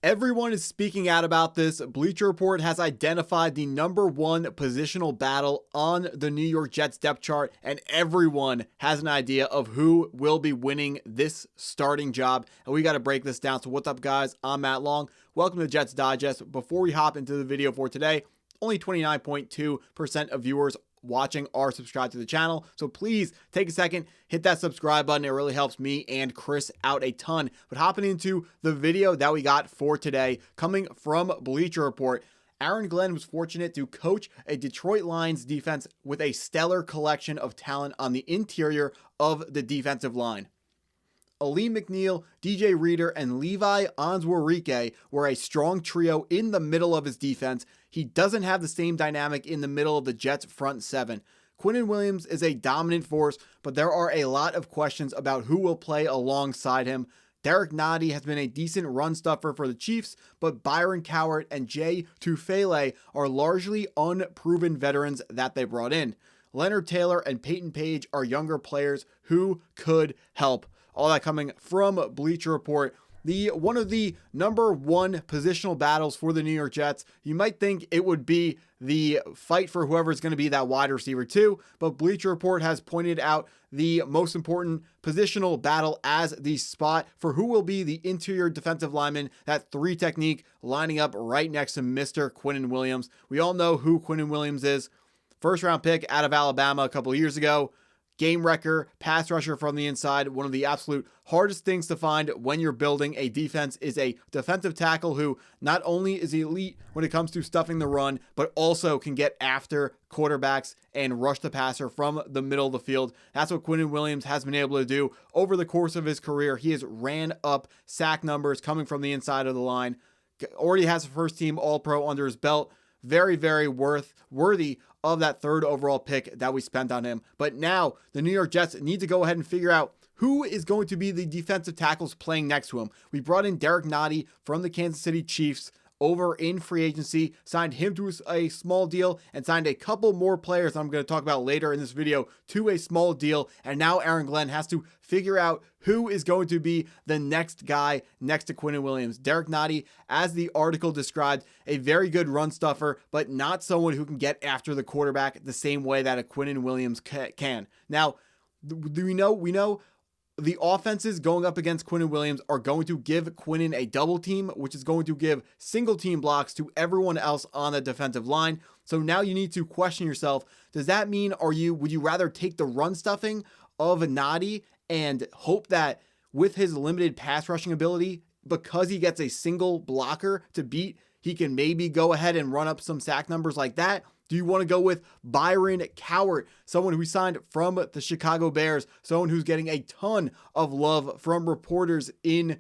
Everyone is speaking out about this. Bleacher Report has identified the number one positional battle on the New York Jets depth chart, and everyone has an idea of who will be winning this starting job. And we got to break this down. So what's up, guys? I'm Matt Long. Welcome to Jets Digest. Before we hop into the video for today, only 29.2% of viewers watching are subscribed to the channel, so please take a second, hit that subscribe button. It really helps me and Chris out a ton. But hopping into the video that we got for today, coming from Bleacher Report, Aaron Glenn was fortunate to coach a Detroit Lions defense with a stellar collection of talent on the interior of the defensive line. Ali McNeil, DJ Reader, and Levi Onwuzurike were a strong trio in the middle of his defense. He doesn't have the same dynamic in the middle of the Jets' front seven. Quinnen Williams is a dominant force, but there are a lot of questions about who will play alongside him. Derrick Nnadi has been a decent run stuffer for the Chiefs, but Byron Coward and Jay Tufele are largely unproven veterans that they brought in. Leonard Taylor and Peyton Page are younger players who could help. All that coming from Bleacher Report. One of the number one positional battles for the New York Jets. You might think it would be the fight for whoever is going to be that wide receiver too, but Bleacher Report has pointed out the most important positional battle as the spot for who will be the interior defensive lineman, that three technique lining up right next to Mr. Quinnen Williams. We all know who Quinnen Williams is. First round pick out of Alabama a couple of years ago. Game wrecker, pass rusher from the inside. One of the absolute hardest things to find when you're building a defense is a defensive tackle who not only is elite when it comes to stuffing the run, but also can get after quarterbacks and rush the passer from the middle of the field. That's what Quinnen Williams has been able to do over the course of his career. He has ran up sack numbers coming from the inside of the line. Already has a first team All-Pro under his belt. Very, very worthy of that third overall pick that we spent on him. But now the New York Jets need to go ahead and figure out who is going to be the defensive tackles playing next to him. We brought in Derrick Nnadi from the Kansas City Chiefs over in free agency, signed him to a small deal, and signed a couple more players I'm going to talk about later in this video to a small deal. And now Aaron Glenn has to figure out who is going to be the next guy next to Quinnen Williams. Derrick Nnadi, as the article described, a very good run stuffer, but not someone who can get after the quarterback the same way that a Quinnen Williams can. Now, we know the offenses going up against Quinnen Williams are going to give Quinnen a double team, which is going to give single team blocks to everyone else on the defensive line. So now you need to question yourself. Does that mean would you rather take the run stuffing of Nnadi and hope that with his limited pass rushing ability, because he gets a single blocker to beat, he can maybe go ahead and run up some sack numbers like that? Do you want to go with Byron Coward, someone who signed from the Chicago Bears, someone who's getting a ton of love from reporters in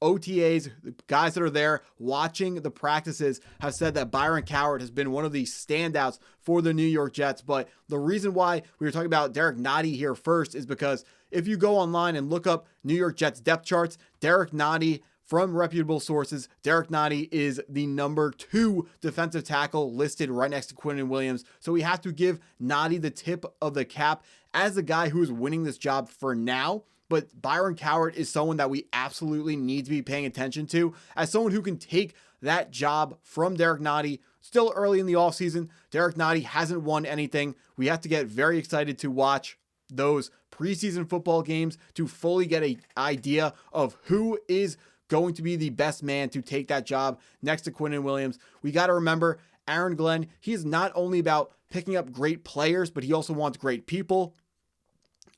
OTAs? The guys that are there watching the practices have said that Byron Coward has been one of the standouts for the New York Jets. But the reason why we were talking about Derrick Nnadi here first is because if you go online and look up New York Jets depth charts, Derrick Nnadi, from reputable sources, Derrick Nnadi is the number 2 defensive tackle listed right next to Quinnen Williams. So we have to give Nnadi the tip of the cap as the guy who is winning this job for now. But Byron Coward is someone that we absolutely need to be paying attention to as someone who can take that job from Derrick Nnadi. Still early in the offseason, Derrick Nnadi hasn't won anything. We have to get very excited to watch those preseason football games to fully get an idea of who is going to be the best man to take that job next to Quinnen Williams. We got to remember Aaron Glenn, he is not only about picking up great players, but he also wants great people.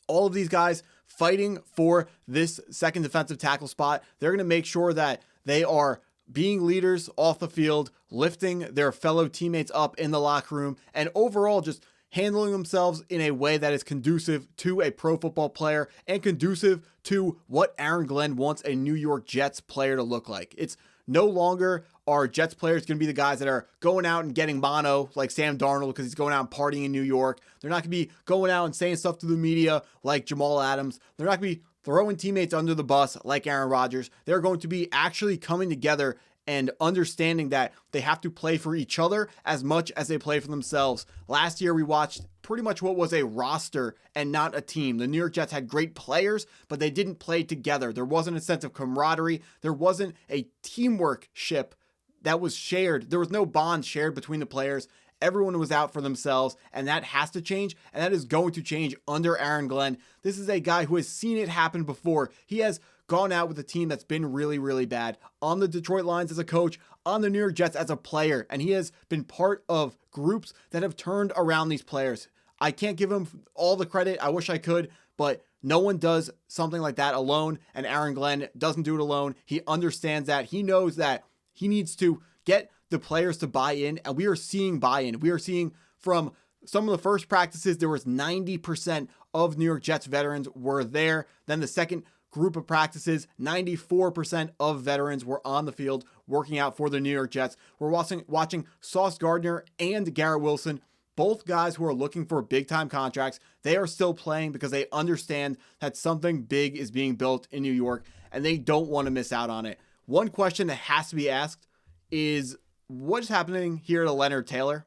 All of these guys fighting for this second defensive tackle spot, they're going to make sure that they are being leaders off the field, lifting their fellow teammates up in the locker room, and overall just handling themselves in a way that is conducive to a pro football player and conducive to what Aaron Glenn wants a New York Jets player to look like. It's no longer are Jets players going to be the guys that are going out and getting mono like Sam Darnold because he's going out and partying in New York. They're not going to be going out and saying stuff to the media like Jamal Adams. They're not going to be throwing teammates under the bus like Aaron Rodgers. They're going to be actually coming together and understanding that they have to play for each other as much as they play for themselves. Last year, we watched pretty much what was a roster and not a team. The New York Jets had great players, but they didn't play together. There wasn't a sense of camaraderie. There wasn't a teamwork ship that was shared. There was no bond shared between the players. Everyone was out for themselves, and that has to change, and that is going to change under Aaron Glenn. This is a guy who has seen it happen before. He has gone out with a team that's been really, really bad. On the Detroit Lions as a coach, on the New York Jets as a player, and he has been part of groups that have turned around these players. I can't give him all the credit. I wish I could, but no one does something like that alone, and Aaron Glenn doesn't do it alone. He understands that. He knows that he needs to get the players to buy in, and we are seeing buy-in. We are seeing from some of the first practices, there was 90% of New York Jets veterans were there. Then the second group of practices, 94% of veterans were on the field working out for the New York Jets. We're watching Sauce Gardner and Garrett Wilson, both guys who are looking for big-time contracts. They are still playing because they understand that something big is being built in New York, and they don't want to miss out on it. One question that has to be asked is, what's happening here to Leonard Taylor?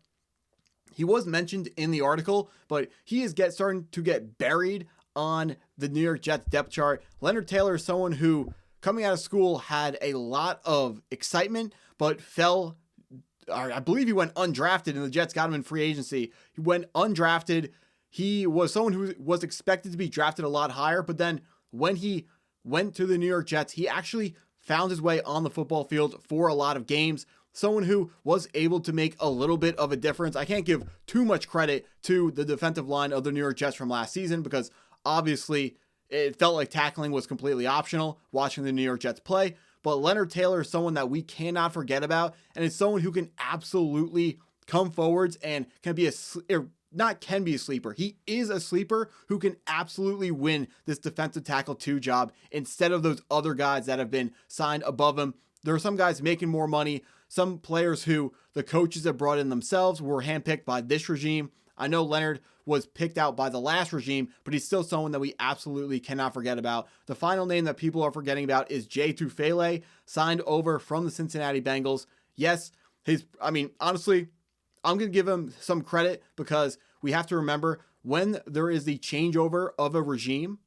He was mentioned in the article, but he is starting to get buried on the New York Jets depth chart. Leonard Taylor is someone who, coming out of school, had a lot of excitement, but I believe he went undrafted, and the Jets got him in free agency. He went undrafted. He was someone who was expected to be drafted a lot higher, but then when he went to the New York Jets, he actually found his way on the football field for a lot of games. Someone who was able to make a little bit of a difference. I can't give too much credit to the defensive line of the New York Jets from last season because obviously it felt like tackling was completely optional watching the New York Jets play. But Leonard Taylor is someone that we cannot forget about, and it's someone who can absolutely come forwards and can be a sleeper. He is a sleeper who can absolutely win this defensive tackle 2 job instead of those other guys that have been signed above him. There are some guys making more money, some players who the coaches have brought in themselves were handpicked by this regime. I know Leonard was picked out by the last regime, but he's still someone that we absolutely cannot forget about. The final name that people are forgetting about is Jay Tufele, signed over from the Cincinnati Bengals. Yes, honestly, I'm going to give him some credit because we have to remember when there is the changeover of a regime,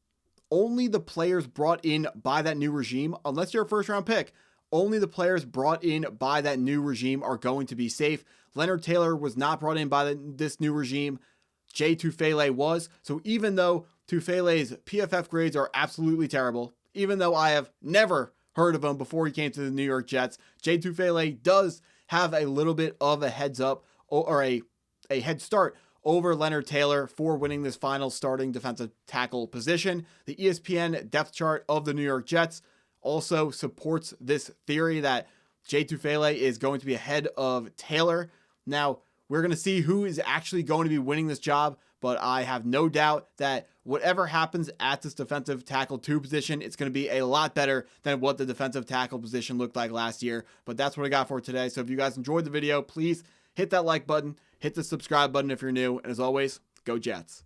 only the players brought in by that new regime, unless you're a first-round pick, only the players brought in by that new regime are going to be safe. Leonard Taylor was not brought in by this new regime. Jay Tufele was. So even though Tufele's PFF grades are absolutely terrible, even though I have never heard of him before he came to the New York Jets, Jay Tufele does have a little bit of a heads up or a head start over Leonard Taylor for winning this final starting defensive tackle position. The ESPN depth chart of the New York Jets also supports this theory that Jay Tufele is going to be ahead of Taylor. Now, we're going to see who is actually going to be winning this job, but I have no doubt that whatever happens at this defensive tackle 2 position, it's going to be a lot better than what the defensive tackle position looked like last year. But that's what I got for today. So if you guys enjoyed the video, please hit that like button, hit the subscribe button if you're new, and as always, go Jets.